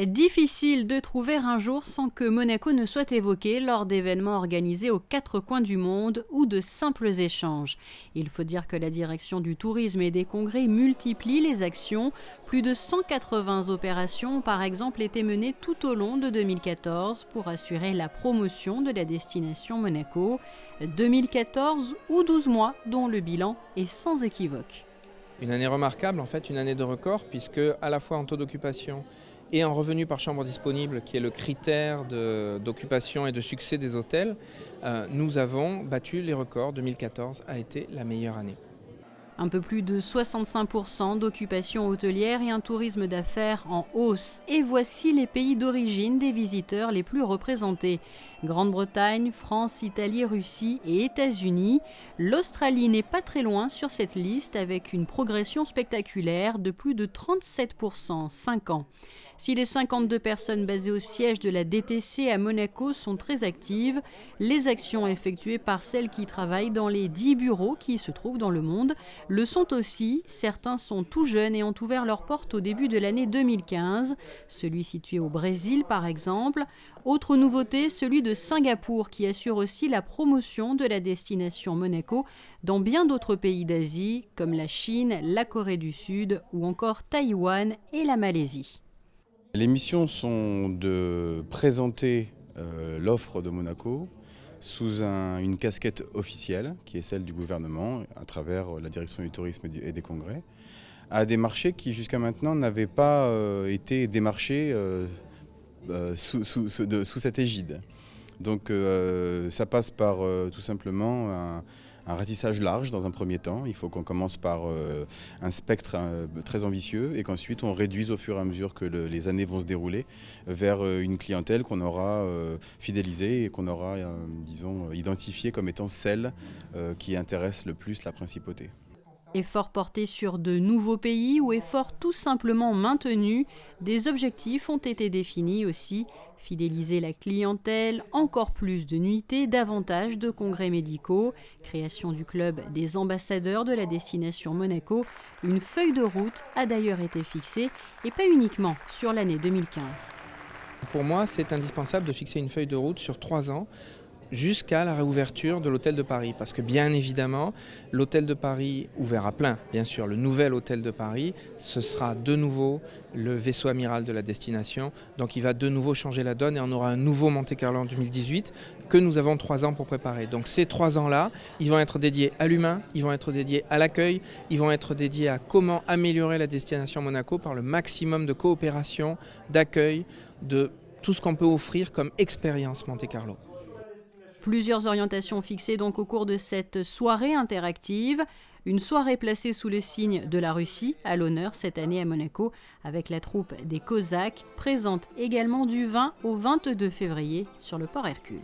Difficile de trouver un jour sans que Monaco ne soit évoqué lors d'événements organisés aux quatre coins du monde ou de simples échanges. Il faut dire que la direction du tourisme et des congrès multiplie les actions. Plus de 180 opérations ont par exemple été menées tout au long de 2014 pour assurer la promotion de la destination Monaco. 2014 ou 12 mois dont le bilan est sans équivoque. Une année remarquable, en fait, une année de record, puisque à la fois en taux d'occupation et en revenu par chambre disponible, qui est le critère d'occupation et de succès des hôtels, nous avons battu les records. 2014 a été la meilleure année. Un peu plus de 65% d'occupation hôtelière et un tourisme d'affaires en hausse. Et voici les pays d'origine des visiteurs les plus représentés. Grande-Bretagne, France, Italie, Russie et États-Unis. L'Australie n'est pas très loin sur cette liste avec une progression spectaculaire de plus de 37% en 5 ans. Si les 52 personnes basées au siège de la DTC à Monaco sont très actives, les actions effectuées par celles qui travaillent dans les 10 bureaux qui se trouvent dans le monde le sont aussi. Certains sont tout jeunes et ont ouvert leurs portes au début de l'année 2015. Celui situé au Brésil, par exemple. Autre nouveauté, celui de Singapour, qui assure aussi la promotion de la destination Monaco dans bien d'autres pays d'Asie, comme la Chine, la Corée du Sud ou encore Taïwan et la Malaisie. Les missions sont de présenter l'offre de Monaco sous une casquette officielle, qui est celle du gouvernement, à travers la direction du tourisme et des congrès, à des marchés qui jusqu'à maintenant n'avaient pas été démarchés sous cette égide. Donc ça passe par tout simplement un ratissage large dans un premier temps. Il faut qu'on commence par un spectre très ambitieux et qu'ensuite on réduise au fur et à mesure que les années vont se dérouler vers une clientèle qu'on aura fidélisée et qu'on aura, disons, identifiée comme étant celle qui intéresse le plus la principauté. Effort porté sur de nouveaux pays ou effort tout simplement maintenu, des objectifs ont été définis aussi. Fidéliser la clientèle, encore plus de nuitées, davantage de congrès médicaux, création du club des ambassadeurs de la destination Monaco. Une feuille de route a d'ailleurs été fixée et pas uniquement sur l'année 2015. Pour moi, c'est indispensable de fixer une feuille de route sur 3 ans jusqu'à la réouverture de l'hôtel de Paris. Parce que bien évidemment, l'hôtel de Paris, ouvert à plein, bien sûr, le nouvel hôtel de Paris, ce sera de nouveau le vaisseau amiral de la destination. Donc il va de nouveau changer la donne et on aura un nouveau Monte-Carlo en 2018 que nous avons 3 ans pour préparer. Donc ces 3 ans-là, ils vont être dédiés à l'humain, ils vont être dédiés à l'accueil, ils vont être dédiés à comment améliorer la destination Monaco par le maximum de coopération, d'accueil, de tout ce qu'on peut offrir comme expérience Monte-Carlo. Plusieurs orientations fixées donc au cours de cette soirée interactive. Une soirée placée sous le signe de la Russie, à l'honneur cette année à Monaco, avec la troupe des Cosaques, présente également du 20 au 22 février sur le port Hercule.